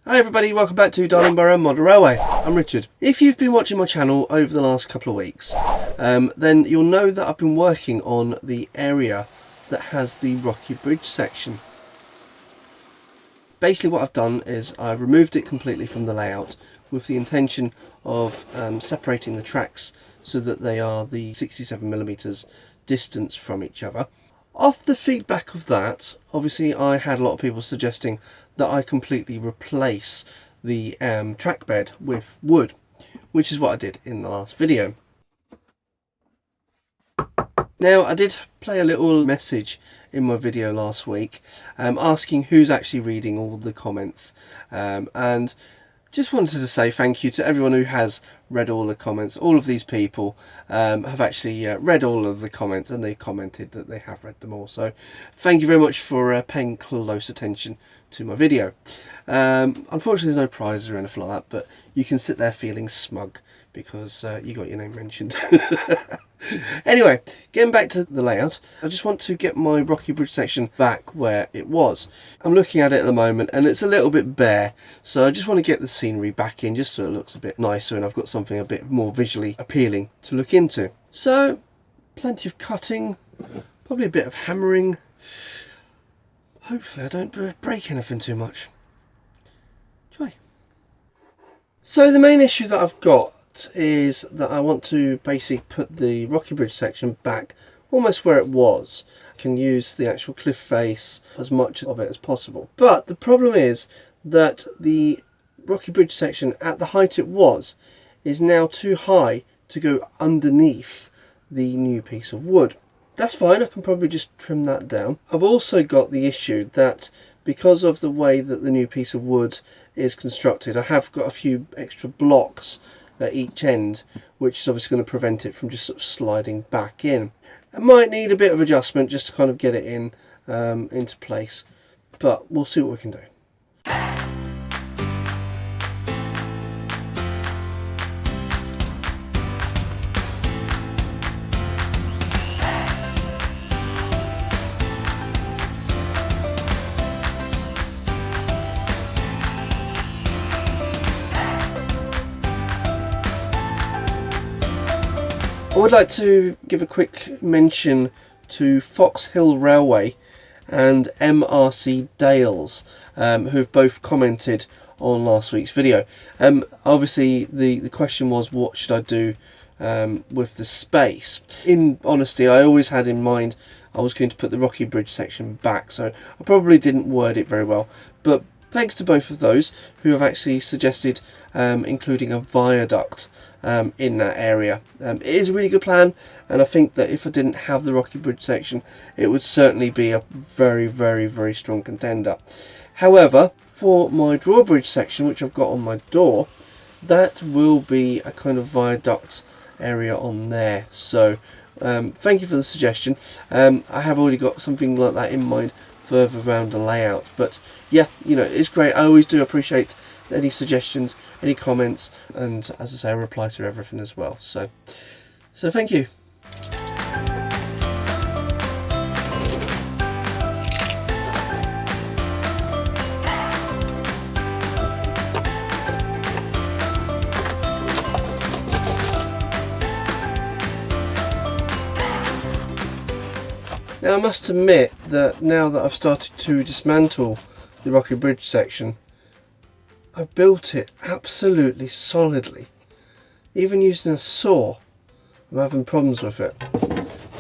Hi everybody, welcome back to Darlingbrough Model Railway. I'm Richard. If you've been watching my channel over the last couple of weeks, then you'll know that I've been working on the area that has the rocky bridge section. Basically what I've done is I've removed it completely from the layout with the intention of separating the tracks so that they are the 67mm distance from each other. Off the feedback of that, obviously I had a lot of people suggesting that I completely replace the track bed with wood, which is what I did in the last video. Now, I did play a little message in my video last week asking who's actually reading all the comments, and just wanted to say thank you to everyone who has read all the comments. All of these people have actually read all of the comments, and they commented that they have read them all. So thank you very much for paying close attention to my video. Unfortunately, there's no prizes or anything like that, but you can sit there feeling smug because you got your name mentioned. Anyway, getting back to the layout, I just want to get my rocky bridge section back where it was. I'm looking at it at the moment and it's a little bit bare, so I just want to get the scenery back in just so it looks a bit nicer and I've got something a bit more visually appealing to look into. So, plenty of cutting, probably a bit of hammering. Hopefully I don't break anything too much. Try. So the main issue that I've got is that I want to basically put the rocky bridge section back almost where it was. I can use the actual cliff face, as much of it as possible. But the problem is that the rocky bridge section at the height it was is now too high to go underneath the new piece of wood. That's fine, I can probably just trim that down. I've also got the issue that because of the way that the new piece of wood is constructed, I have got a few extra blocks at each end, which is obviously going to prevent it from just sort of sliding back in. I might need a bit of adjustment just to kind of get it in into place, but we'll see what we can do. I would like to give a quick mention to Fox Hill Railway and MRC Dales, who've both commented on last week's video. Obviously the question was, what should I do with the space? In honesty, I always had in mind I was going to put the rocky bridge section back, so I probably didn't word it very well, but thanks to both of those who have actually suggested including a viaduct in that area. It is a really good plan, and I think that if I didn't have the rocky bridge section, it would certainly be a very, very, very strong contender. However, for my drawbridge section, which I've got on my door, that will be a kind of viaduct area on there. So thank you for the suggestion. I have already got something like that in mind further around the layout, but yeah, you know, it's great. I always do appreciate any suggestions, any comments, and as I say, I reply to everything as well. So thank you. Now I must admit that now that I've started to dismantle the rocky bridge section, I've built it absolutely solidly. Even using a saw, I'm having problems with it.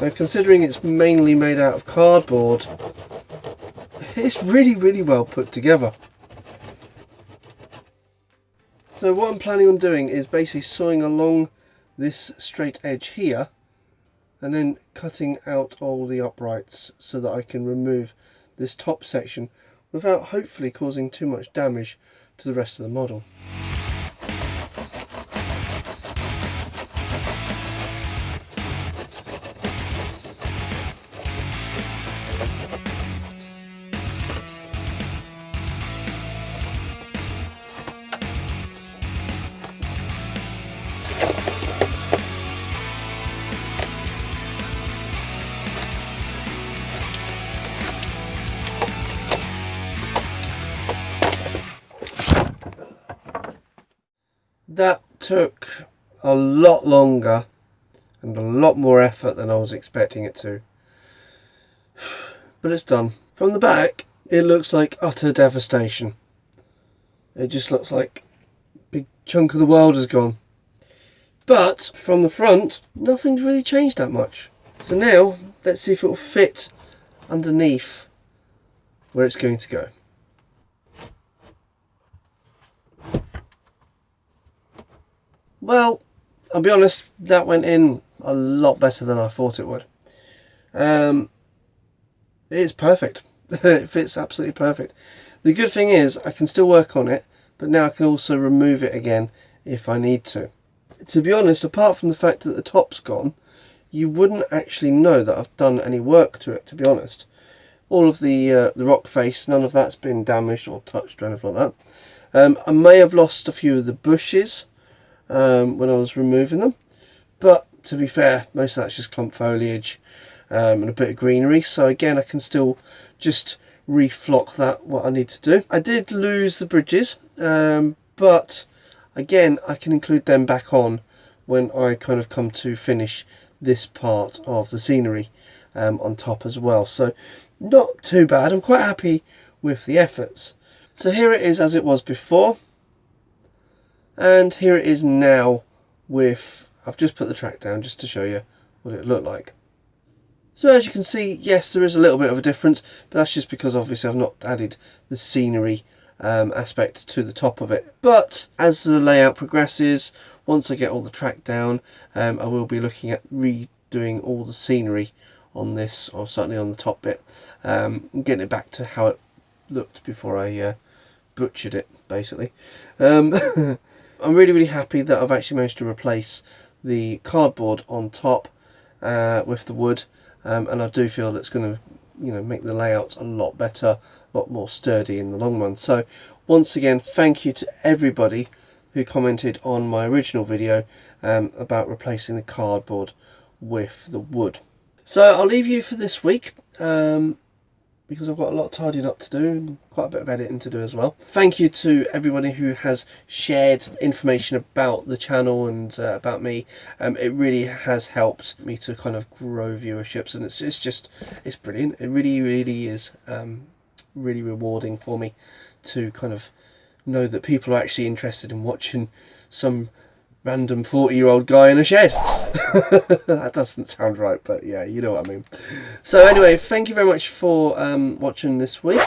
Now, considering it's mainly made out of cardboard, it's really, really well put together. So what I'm planning on doing is basically sawing along this straight edge here, and then cutting out all the uprights so that I can remove this top section without hopefully causing too much damage to the rest of the model. That took a lot longer and a lot more effort than I was expecting it to. But it's done. From the back, it looks like utter devastation. It just looks like a big chunk of the world has gone. But from the front, nothing's really changed that much. So now, let's see if it will fit underneath where it's going to go. Well, I'll be honest, that went in a lot better than I thought it would. It's perfect. It fits absolutely perfect. The good thing is I can still work on it, but now I can also remove it again if I need to. To be honest, apart from the fact that the top's gone, you wouldn't actually know that I've done any work to it, to be honest. All of the rock face, none of that's been damaged or touched or anything like that. I may have lost a few of the bushes when I was removing them, but to be fair, most of that's just clump foliage and a bit of greenery, so again I can still just reflock that what I need to do. I did lose the bridges, but again I can include them back on when I kind of come to finish this part of the scenery on top as well, so not too bad. I'm quite happy with the efforts. So here it is as it was before, and here it is now with, I've just put the track down just to show you what it looked like. So as you can see, yes, there is a little bit of a difference, but that's just because obviously I've not added the scenery aspect to the top of it. But as the layout progresses, once I get all the track down, I will be looking at redoing all the scenery on this, or certainly on the top bit, and getting it back to how it looked before I butchered it, basically. I'm really happy that I've actually managed to replace the cardboard on top with the wood, and I do feel that it's going to make the layout a lot better, a lot more sturdy in the long run. So once again, thank you to everybody who commented on my original video about replacing the cardboard with the wood. So I'll leave you for this week, because I've got a lot of tidying up to do and quite a bit of editing to do as well. Thank you to everybody who has shared information about the channel and about me. It really has helped me to kind of grow viewerships, and it's brilliant. It really is really rewarding for me to kind of know that people are actually interested in watching some random 40-year-old guy in a shed. That doesn't sound right, but yeah, you know what I mean. So anyway, thank you very much for watching this week.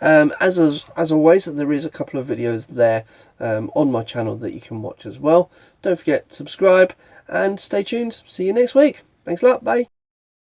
As always, there is a couple of videos there on my channel that you can watch as well. Don't forget to subscribe and stay tuned. See you next week. Thanks a lot. Bye.